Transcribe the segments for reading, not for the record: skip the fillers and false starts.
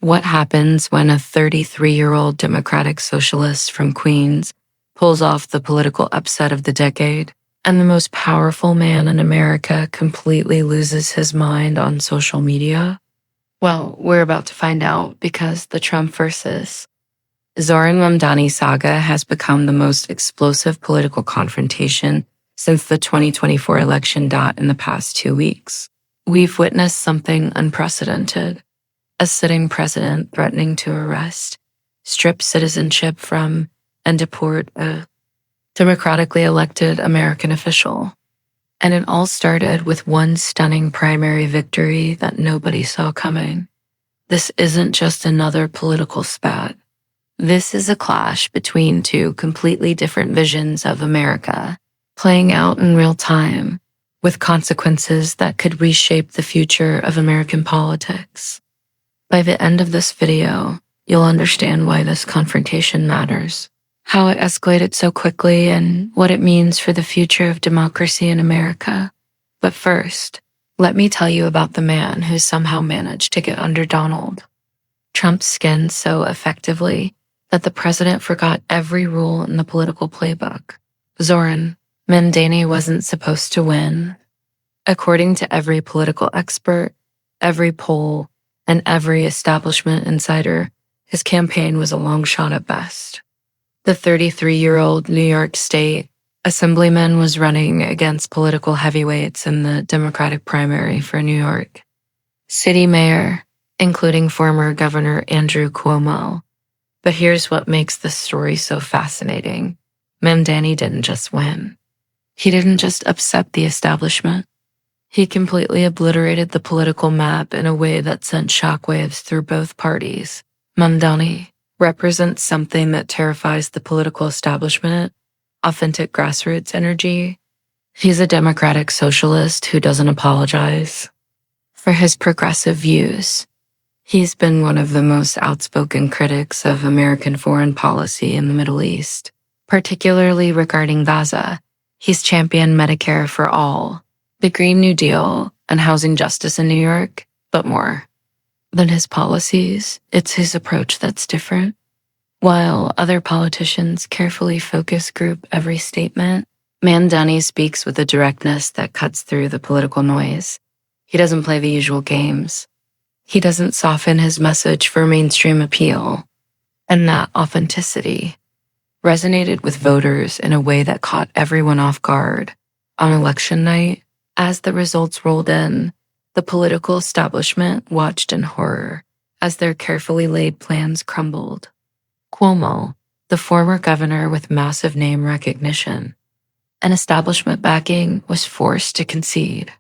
What happens when a 33-year-old Democratic socialist from Queens pulls off the political upset of the decade, and the most powerful man in America completely loses his mind on social media? Well, we're about to find out because the Trump versus Zohran Mamdani saga has become the most explosive political confrontation since the 2024 election in the past 2 weeks. We've witnessed something unprecedented. A sitting president threatening to arrest, strip citizenship from, and deport a democratically elected American official. And it all started with one stunning primary victory that nobody saw coming. This isn't just another political spat. This is a clash between two completely different visions of America, playing out in real time, with consequences that could reshape the future of American politics. By the end of this video, you'll understand why this confrontation matters, how it escalated so quickly, and what it means for the future of democracy in America. But first, let me tell you about the man who somehow managed to get under Donald Trump's skin so effectively that the president forgot every rule in the political playbook. Zohran Mamdani wasn't supposed to win. According to every political expert, every poll, and every establishment insider, his campaign was a long shot at best. The 33-year-old New York State Assemblyman was running against political heavyweights in the Democratic primary for New York. City mayor, including former Governor Andrew Cuomo. But here's what makes this story so fascinating. Mamdani didn't just win. He didn't just upset the establishment. He completely obliterated the political map in a way that sent shockwaves through both parties. Mamdani represents something that terrifies the political establishment, authentic grassroots energy. He's a democratic socialist who doesn't apologize for his progressive views. He's been one of the most outspoken critics of American foreign policy in the Middle East, particularly regarding Gaza. He's championed Medicare for all, the Green New Deal, and housing justice in New York, but more than his policies, it's his approach that's different. While other politicians carefully focus group every statement, Mamdani speaks with a directness that cuts through the political noise. He doesn't play the usual games. He doesn't soften his message for mainstream appeal. And that authenticity resonated with voters in a way that caught everyone off guard. On election night, as the results rolled in, the political establishment watched in horror as their carefully laid plans crumbled. Cuomo, the former governor with massive name recognition and establishment backing, was forced to concede.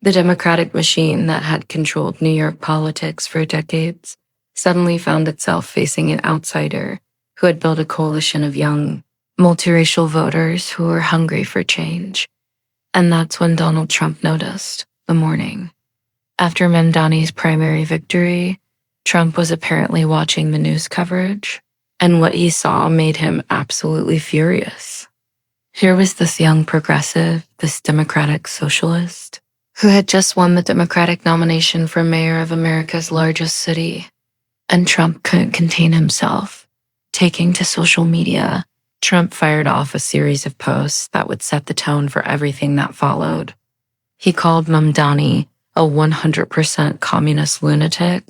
The Democratic machine that had controlled New York politics for decades suddenly found itself facing an outsider who had built a coalition of young, multiracial voters who were hungry for change. And that's when Donald Trump noticed, the morning after Mamdani's primary victory. Trump was apparently watching the news coverage, and what he saw made him absolutely furious. Here was this young progressive, this democratic socialist, who had just won the Democratic nomination for mayor of America's largest city. And Trump couldn't contain himself. Taking to social media, Trump fired off a series of posts that would set the tone for everything that followed. He called Mamdani a 100% communist lunatic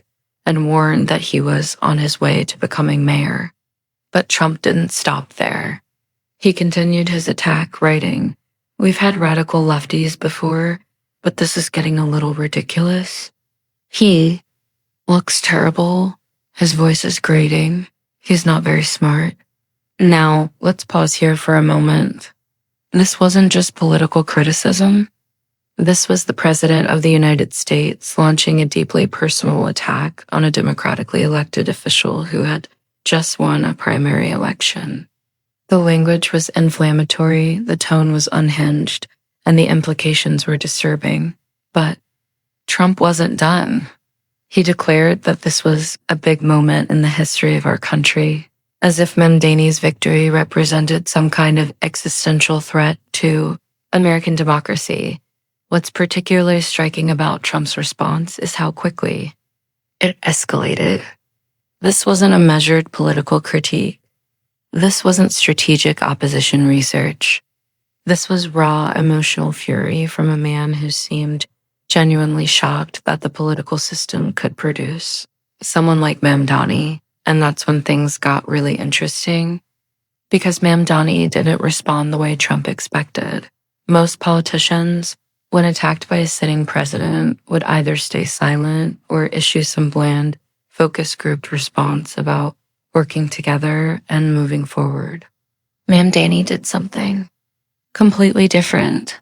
and warned that he was on his way to becoming mayor. But Trump didn't stop there. He continued his attack, writing, "We've had radical lefties before, but this is getting a little ridiculous. He looks terrible. His voice is grating. He's not very smart." Now, let's pause here for a moment. This wasn't just political criticism. This was the President of the United States launching a deeply personal attack on a democratically elected official who had just won a primary election. The language was inflammatory, the tone was unhinged, and the implications were disturbing. But Trump wasn't done. He declared that this was a big moment in the history of our country, as if Mamdani's victory represented some kind of existential threat to American democracy. What's particularly striking about Trump's response is how quickly it escalated. This wasn't a measured political critique. This wasn't strategic opposition research. This was raw emotional fury from a man who seemed genuinely shocked that the political system could produce someone like Mamdani. And that's when things got really interesting, because Mamdani didn't respond the way Trump expected. Most politicians, when attacked by a sitting president, would either stay silent or issue some bland, focus grouped response about working together and moving forward. Mamdani did something completely different.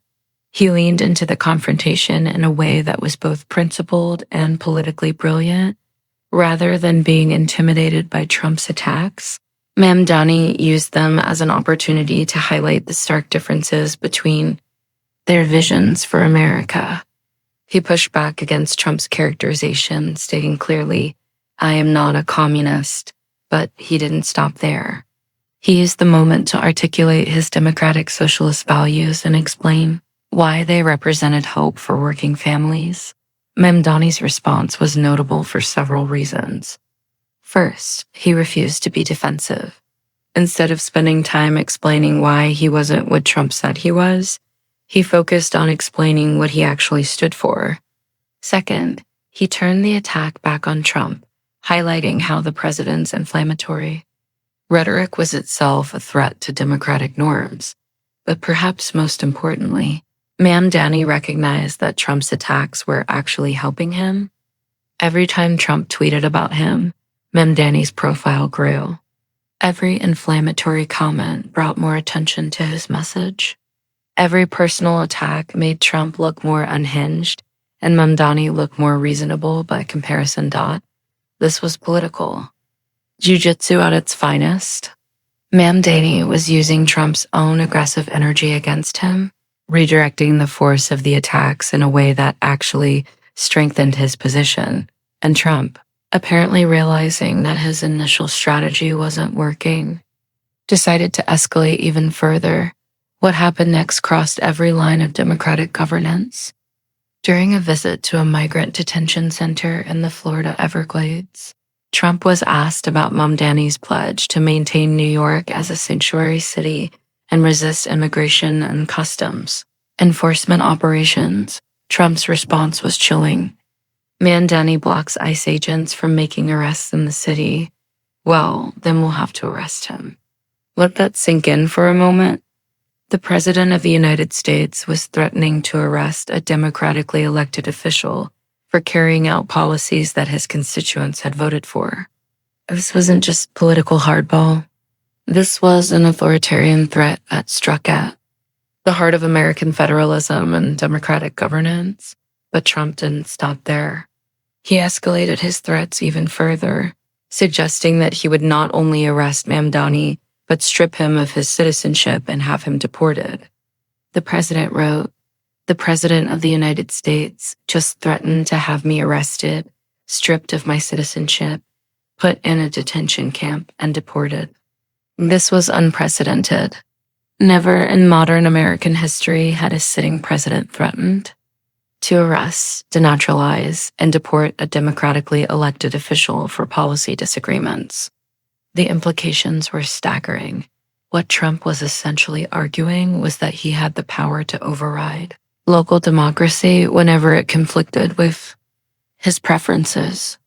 He leaned into the confrontation in a way that was both principled and politically brilliant. Rather than being intimidated by Trump's attacks, Mamdani used them as an opportunity to highlight the stark differences between their visions for America. He pushed back against Trump's characterization, stating clearly, "I am not a communist," but he didn't stop there. He used the moment to articulate his democratic socialist values and explain why they represented hope for working families. Mamdani's response was notable for several reasons. First, he refused to be defensive. Instead of spending time explaining why he wasn't what Trump said he was, he focused on explaining what he actually stood for. Second, he turned the attack back on Trump, highlighting how the president's inflammatory rhetoric was itself a threat to democratic norms. But perhaps most importantly, Mamdani recognized that Trump's attacks were actually helping him. Every time Trump tweeted about him, Mamdani's profile grew. Every inflammatory comment brought more attention to his message. Every personal attack made Trump look more unhinged and Mamdani look more reasonable by comparison. This was political jiu-jitsu at its finest. Mamdani was using Trump's own aggressive energy against him, redirecting the force of the attacks in a way that actually strengthened his position. And Trump, apparently realizing that his initial strategy wasn't working, decided to escalate even further. What happened next crossed every line of democratic governance. During a visit to a migrant detention center in the Florida Everglades, Trump was asked about Mamdani's pledge to maintain New York as a sanctuary city and resist immigration and customs enforcement operations. Trump's response was chilling. Mamdani blocks ICE agents from making arrests in the city. Well, then we'll have to arrest him. Let that sink in for a moment. The President of the United States was threatening to arrest a democratically elected official for carrying out policies that his constituents had voted for. This wasn't just political hardball. This was an authoritarian threat that struck at the heart of American federalism and democratic governance. But Trump didn't stop there. He escalated his threats even further, suggesting that he would not only arrest Mamdani, but strip him of his citizenship and have him deported. The president wrote, "The President of the United States just threatened to have me arrested, stripped of my citizenship, put in a detention camp, and deported." This was unprecedented. Never in modern American history had a sitting president threatened to arrest, denaturalize, and deport a democratically elected official for policy disagreements. The implications were staggering. What Trump was essentially arguing was that he had the power to override local democracy whenever it conflicted with his preferences.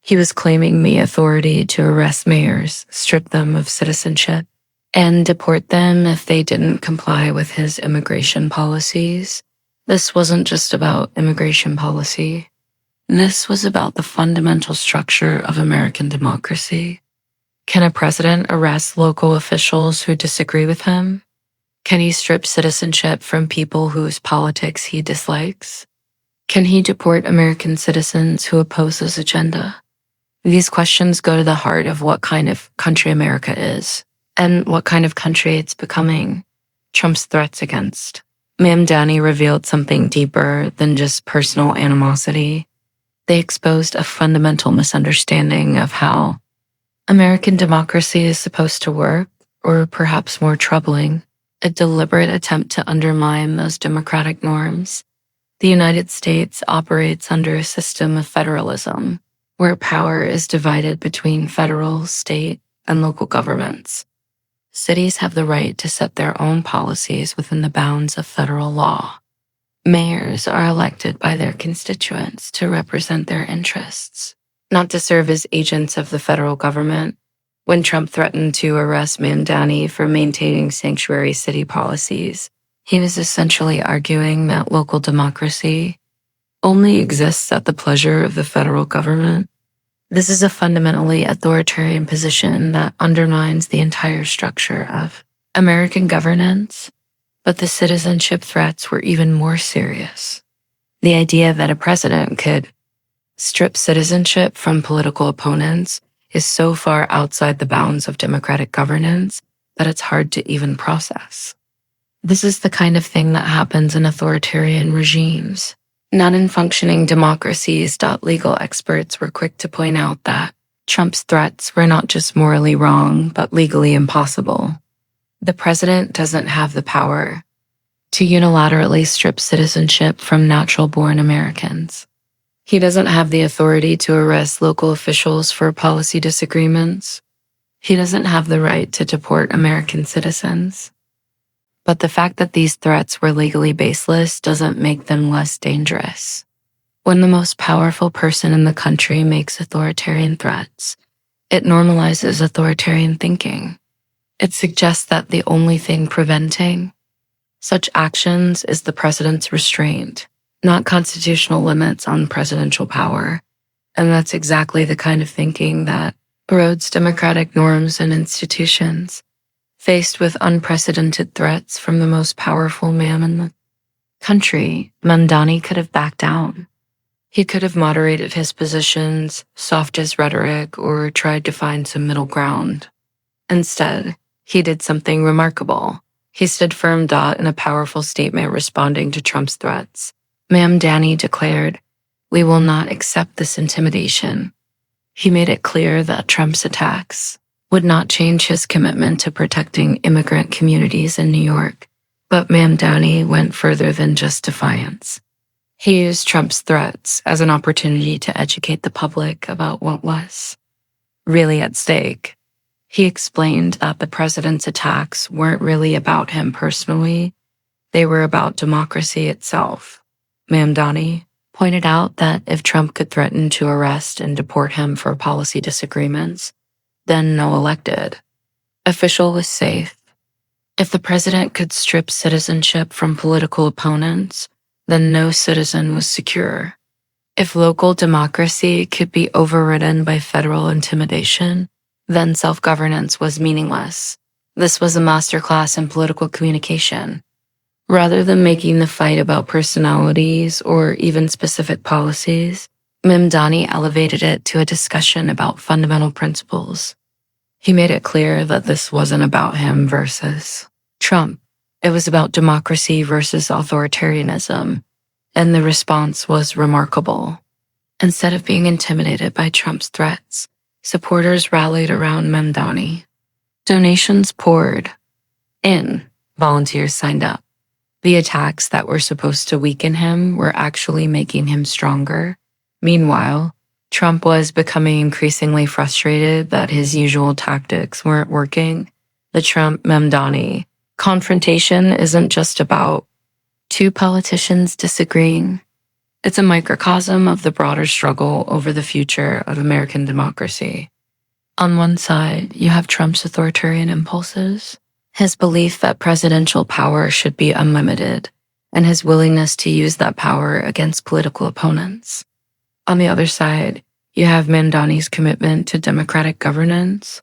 He was claiming the authority to arrest mayors, strip them of citizenship, and deport them if they didn't comply with his immigration policies. This wasn't just about immigration policy. This was about the fundamental structure of American democracy. Can a president arrest local officials who disagree with him? Can he strip citizenship from people whose politics he dislikes? Can he deport American citizens who oppose his agenda? These questions go to the heart of what kind of country America is and what kind of country it's becoming. Trump's threats against Mamdani revealed something deeper than just personal animosity. They exposed a fundamental misunderstanding of how American democracy is supposed to work, or perhaps more troubling, a deliberate attempt to undermine those democratic norms. The United States operates under a system of federalism, where power is divided between federal, state, and local governments. Cities have the right to set their own policies within the bounds of federal law. Mayors are elected by their constituents to represent their interests, not to serve as agents of the federal government. When Trump threatened to arrest Mamdani for maintaining sanctuary city policies, he was essentially arguing that local democracy only exists at the pleasure of the federal government. This is a fundamentally authoritarian position that undermines the entire structure of American governance. But the citizenship threats were even more serious. The idea that a president could strip citizenship from political opponents is so far outside the bounds of democratic governance that it's hard to even process. This is the kind of thing that happens in authoritarian regimes, not in functioning democracies. Legal experts were quick to point out that Trump's threats were not just morally wrong, but legally impossible. The president doesn't have the power to unilaterally strip citizenship from natural-born Americans. He doesn't have the authority to arrest local officials for policy disagreements. He doesn't have the right to deport American citizens. But the fact that these threats were legally baseless doesn't make them less dangerous. When the most powerful person in the country makes authoritarian threats, it normalizes authoritarian thinking. It suggests that the only thing preventing such actions is the president's restraint, not constitutional limits on presidential power. And that's exactly the kind of thinking that erodes democratic norms and institutions. Faced with unprecedented threats from the most powerful man in the country, Mamdani could have backed down. He could have moderated his positions, softened his rhetoric, or tried to find some middle ground. Instead, he did something remarkable. He stood firm in a powerful statement responding to Trump's threats. Mamdani declared, "We will not accept this intimidation." He made it clear that Trump's attacks would not change his commitment to protecting immigrant communities in New York. But Mamdani went further than just defiance. He used Trump's threats as an opportunity to educate the public about what was really at stake. He explained that the president's attacks weren't really about him personally. They were about democracy itself. Mamdani pointed out that if Trump could threaten to arrest and deport him for policy disagreements, then no elected official was safe. If the president could strip citizenship from political opponents, then no citizen was secure. If local democracy could be overridden by federal intimidation, then self-governance was meaningless. This was a masterclass in political communication. Rather than making the fight about personalities or even specific policies, Mamdani elevated it to a discussion about fundamental principles. He made it clear that this wasn't about him versus Trump. It was about democracy versus authoritarianism, and the response was remarkable. Instead of being intimidated by Trump's threats, supporters rallied around Mamdani. Donations poured in. Volunteers signed up. The attacks that were supposed to weaken him were actually making him stronger. Meanwhile, Trump was becoming increasingly frustrated that his usual tactics weren't working. The Trump-Mamdani confrontation isn't just about two politicians disagreeing. It's a microcosm of the broader struggle over the future of American democracy. On one side, you have Trump's authoritarian impulses, his belief that presidential power should be unlimited, and his willingness to use that power against political opponents. On the other side, you have Mamdani's commitment to democratic governance,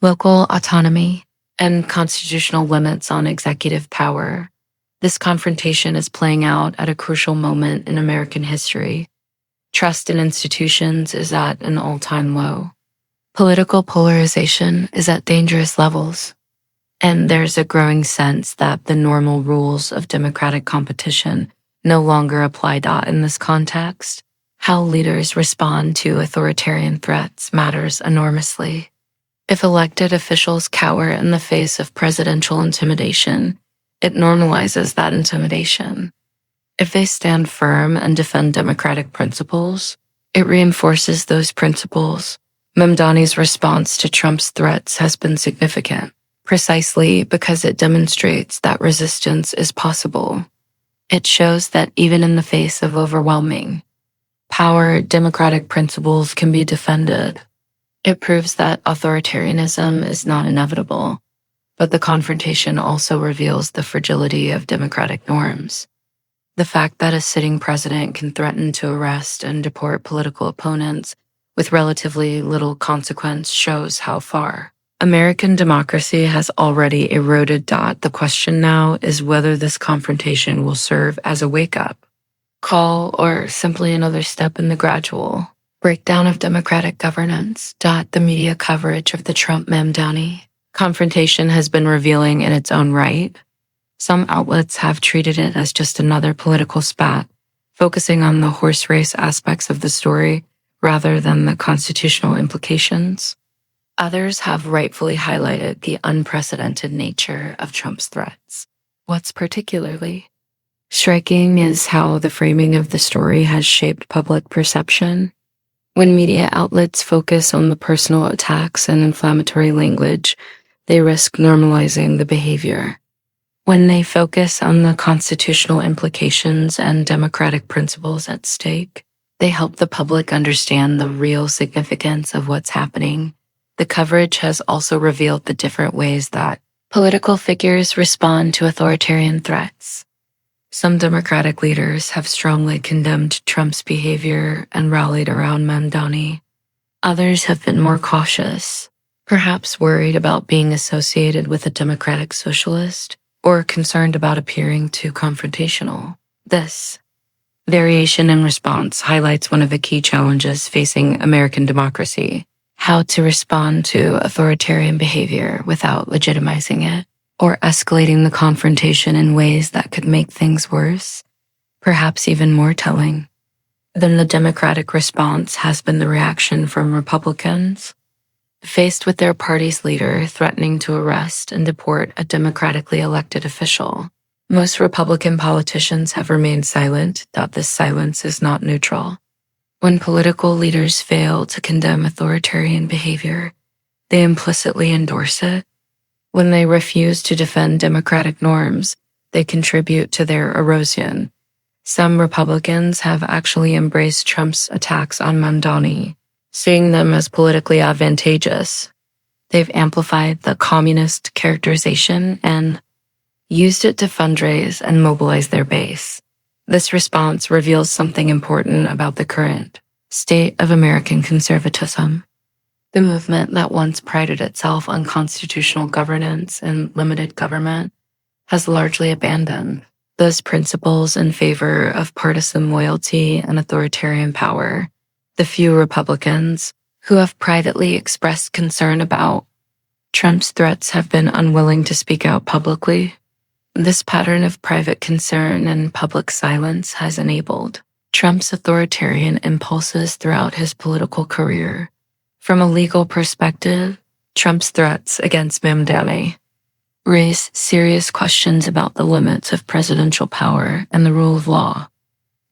local autonomy, and constitutional limits on executive power. This confrontation is playing out at a crucial moment in American history. Trust in institutions is at an all-time low. Political polarization is at dangerous levels, and there's a growing sense that the normal rules of democratic competition no longer apply. In this context, how leaders respond to authoritarian threats matters enormously. If elected officials cower in the face of presidential intimidation, it normalizes that intimidation. If they stand firm and defend democratic principles, It reinforces those principles. Mamdani's response to Trump's threats has been significant, precisely because it demonstrates that resistance is possible. It shows that even in the face of overwhelming power, democratic principles can be defended. It proves that authoritarianism is not inevitable, but the confrontation also reveals the fragility of democratic norms. The fact that a sitting president can threaten to arrest and deport political opponents with relatively little consequence shows how far American democracy has already eroded. The question now is whether this confrontation will serve as a wake-up call or simply another step in the gradual breakdown of democratic governance. The media coverage of the Trump-Mamdani confrontation has been revealing in its own right. Some outlets have treated it as just another political spat, focusing on the horse race aspects of the story rather than the constitutional implications. Others have rightfully highlighted the unprecedented nature of Trump's threats. What's particularly striking is how the framing of the story has shaped public perception. When media outlets focus on the personal attacks and inflammatory language, they risk normalizing the behavior. When they focus on the constitutional implications and democratic principles at stake, they help the public understand the real significance of what's happening. The coverage has also revealed the different ways that political figures respond to authoritarian threats. Some Democratic leaders have strongly condemned Trump's behavior and rallied around Mamdani. Others have been more cautious, perhaps worried about being associated with a democratic socialist or concerned about appearing too confrontational. This variation in response highlights one of the key challenges facing American democracy: how to respond to authoritarian behavior without legitimizing it or escalating the confrontation in ways that could make things worse. Perhaps even more telling than the Democratic response has been the reaction from Republicans. Faced with their party's leader threatening to arrest and deport a democratically elected official, most Republican politicians have remained silent. This silence is not neutral. When political leaders fail to condemn authoritarian behavior, they implicitly endorse it. When they refuse to defend democratic norms, they contribute to their erosion. Some Republicans have actually embraced Trump's attacks on Mamdani, seeing them as politically advantageous. They've amplified the communist characterization and used it to fundraise and mobilize their base. This response reveals something important about the current state of American conservatism. The movement that once prided itself on constitutional governance and limited government has largely abandoned those principles in favor of partisan loyalty and authoritarian power. The few Republicans who have privately expressed concern about Trump's threats have been unwilling to speak out publicly. This pattern of private concern and public silence has enabled Trump's authoritarian impulses throughout his political career. From a legal perspective, Trump's threats against Mamdani raise serious questions about the limits of presidential power and the rule of law.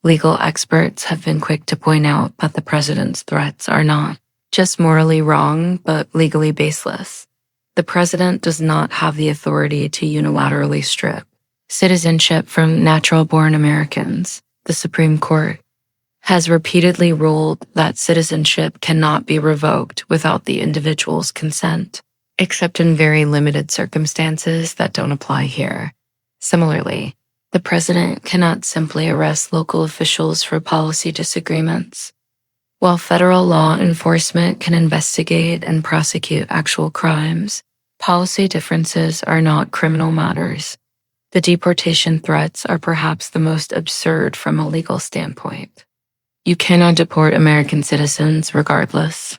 Legal experts have been quick to point out that the president's threats are not just morally wrong, but legally baseless. The president does not have the authority to unilaterally strip citizenship from natural-born Americans. The Supreme Court has repeatedly ruled that citizenship cannot be revoked without the individual's consent, except in very limited circumstances that don't apply here. Similarly, the president cannot simply arrest local officials for policy disagreements. While federal law enforcement can investigate and prosecute actual crimes, policy differences are not criminal matters. The deportation threats are perhaps the most absurd from a legal standpoint. You cannot deport American citizens regardless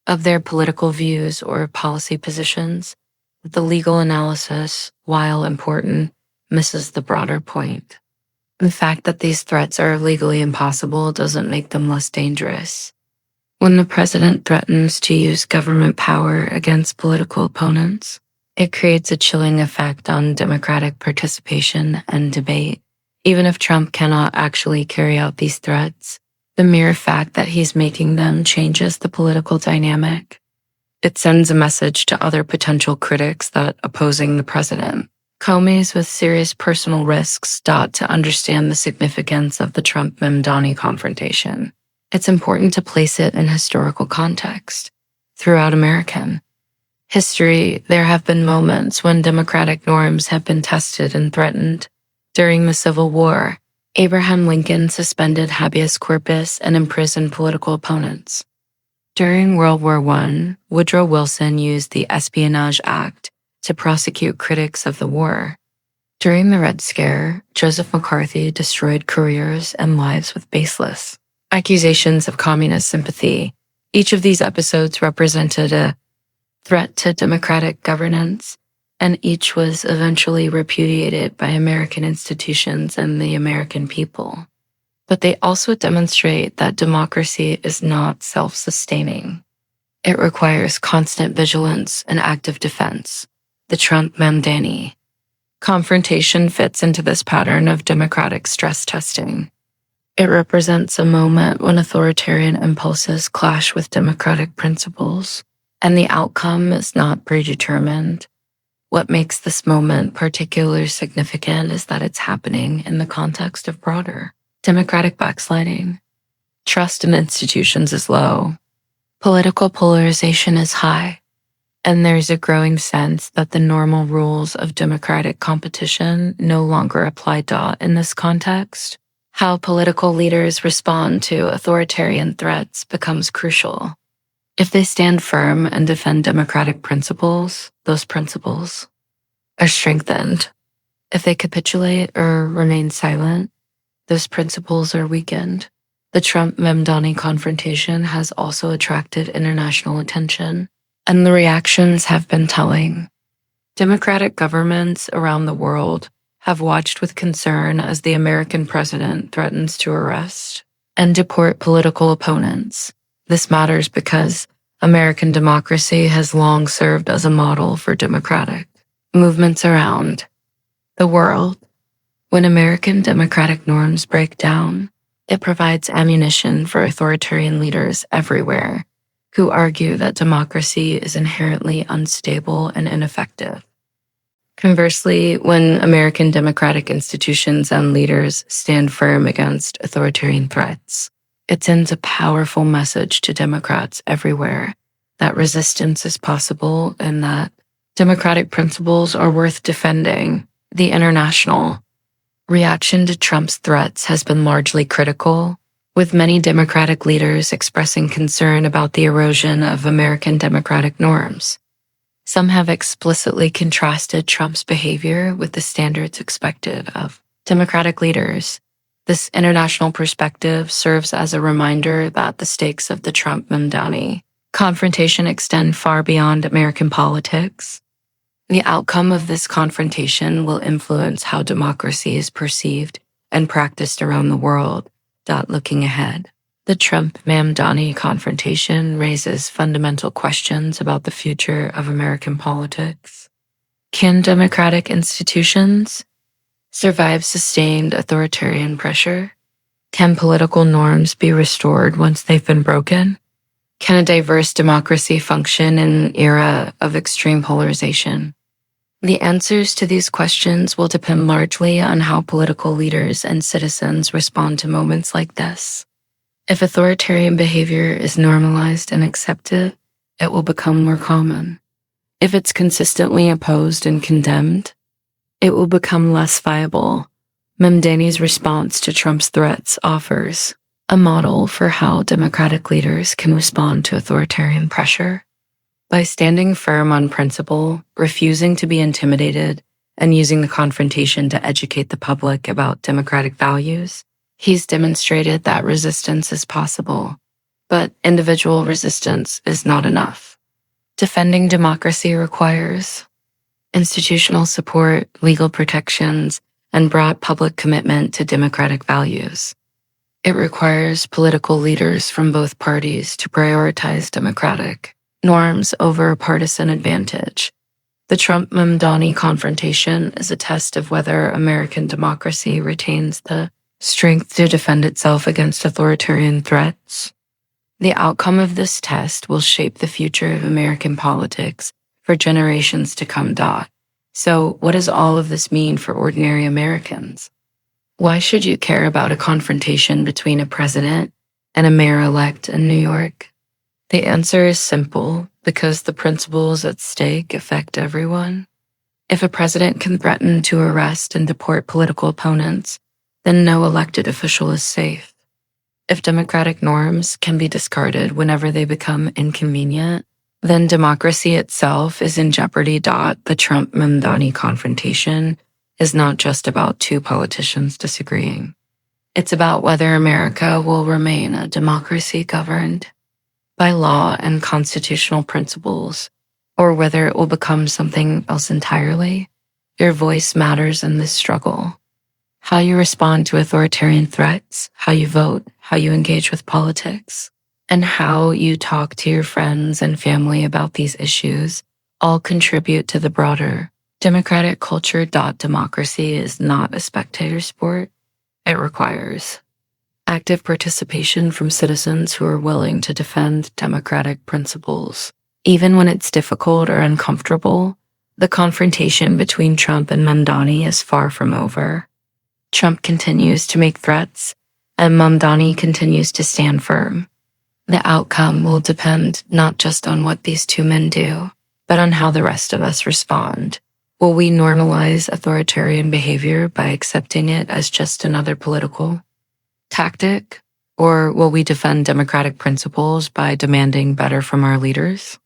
of their political views or policy positions. The legal analysis, while important, misses the broader point. The fact that these threats are legally impossible doesn't make them less dangerous. When the president threatens to use government power against political opponents, it creates a chilling effect on democratic participation and debate. Even if Trump cannot actually carry out these threats, The mere fact that he's making them changes the political dynamic. It sends a message to other potential critics that opposing the president, Comey's with serious personal risks, to understand the significance of the Trump-Mamdani confrontation. It's important to place it in historical context. Throughout American history, there have been moments when democratic norms have been tested and threatened. During the Civil War, Abraham Lincoln suspended habeas corpus and imprisoned political opponents. During World War I, Woodrow Wilson used the Espionage Act to prosecute critics of the war. During the Red Scare, Joseph McCarthy destroyed careers and lives with baseless accusations of communist sympathy. Each of these episodes represented a threat to democratic governance, and each was eventually repudiated by American institutions and the American people. But they also demonstrate that democracy is not self-sustaining. It requires constant vigilance and active defense. The Trump-Mamdani confrontation fits into this pattern of democratic stress testing. It represents a moment when authoritarian impulses clash with democratic principles, and the outcome is not predetermined. What makes this moment particularly significant is that it's happening in the context of broader democratic backsliding. Trust in institutions is low. Political polarization is high. And there's a growing sense that the normal rules of democratic competition no longer apply. In this context, how political leaders respond to authoritarian threats becomes crucial. If they stand firm and defend democratic principles, those principles are strengthened. If they capitulate or remain silent, those principles are weakened. The Trump-Mamdani confrontation has also attracted international attention, and the reactions have been telling. Democratic governments around the world have watched with concern as the American president threatens to arrest and deport political opponents. This matters because American democracy has long served as a model for democratic movements around the world. When American democratic norms break down, it provides ammunition for authoritarian leaders everywhere who argue that democracy is inherently unstable and ineffective. Conversely, when American democratic institutions and leaders stand firm against authoritarian threats, it sends a powerful message to Democrats everywhere that resistance is possible and that democratic principles are worth defending. The international reaction to Trump's threats has been largely critical, with many Democratic leaders expressing concern about the erosion of American democratic norms. Some have explicitly contrasted Trump's behavior with the standards expected of Democratic leaders. This international perspective serves as a reminder that the stakes of the Trump-Mamdani confrontation extend far beyond American politics. The outcome of this confrontation will influence how democracy is perceived and practiced around the world. Looking ahead, the Trump-Mamdani confrontation raises fundamental questions about the future of American politics. Can democratic institutions survive sustained authoritarian pressure? Can political norms be restored once they've been broken? Can a diverse democracy function in an era of extreme polarization? The answers to these questions will depend largely on how political leaders and citizens respond to moments like this. If authoritarian behavior is normalized and accepted, it will become more common. If it's consistently opposed and condemned, it will become less viable. Mamdani's response to Trump's threats offers a model for how democratic leaders can respond to authoritarian pressure. By standing firm on principle, refusing to be intimidated, and using the confrontation to educate the public about democratic values, he's demonstrated that resistance is possible, but individual resistance is not enough. Defending democracy requires institutional support, legal protections, and broad public commitment to democratic values. It requires political leaders from both parties to prioritize democratic norms over a partisan advantage. The Trump-Mamdani confrontation is a test of whether American democracy retains the strength to defend itself against authoritarian threats. The outcome of this test will shape the future of American politics for generations to come. So, what does all of this mean for ordinary Americans? Why should you care about a confrontation between a president and a mayor-elect in New York? The answer is simple, because the principles at stake affect everyone. If a president can threaten to arrest and deport political opponents, then no elected official is safe. If democratic norms can be discarded whenever they become inconvenient, then democracy itself is in jeopardy. The Trump-Mamdani confrontation is not just about two politicians disagreeing. It's about whether America will remain a democracy governed by law and constitutional principles, or whether it will become something else entirely. Your voice matters in this struggle. How you respond to authoritarian threats, how you vote, how you engage with politics, and how you talk to your friends and family about these issues all contribute to the broader democratic culture. Democracy is not a spectator sport. It requires active participation from citizens who are willing to defend democratic principles. Even when it's difficult or uncomfortable, the confrontation between Trump and Mamdani is far from over. Trump continues to make threats, and Mamdani continues to stand firm. The outcome will depend not just on what these two men do, but on how the rest of us respond. Will we normalize authoritarian behavior by accepting it as just another political tactic? Or will we defend democratic principles by demanding better from our leaders?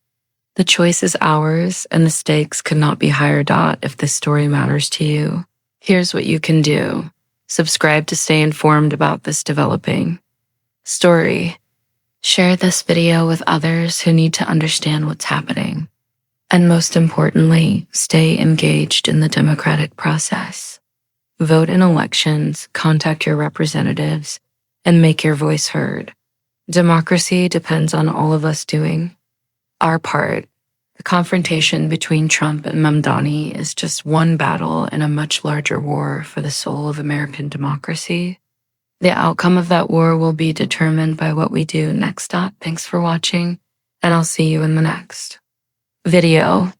The choice is ours, and the stakes could not be higher. If this story matters to you, here's what you can do. Subscribe to stay informed about this developing story. Share this video with others who need to understand what's happening. And most importantly, stay engaged in the democratic process. Vote in elections, contact your representatives, and make your voice heard. Democracy depends on all of us doing our part. The confrontation between Trump and Mamdani is just one battle in a much larger war for the soul of American democracy. The outcome of that war will be determined by what we do next. Thanks for watching, and I'll see you in the next video.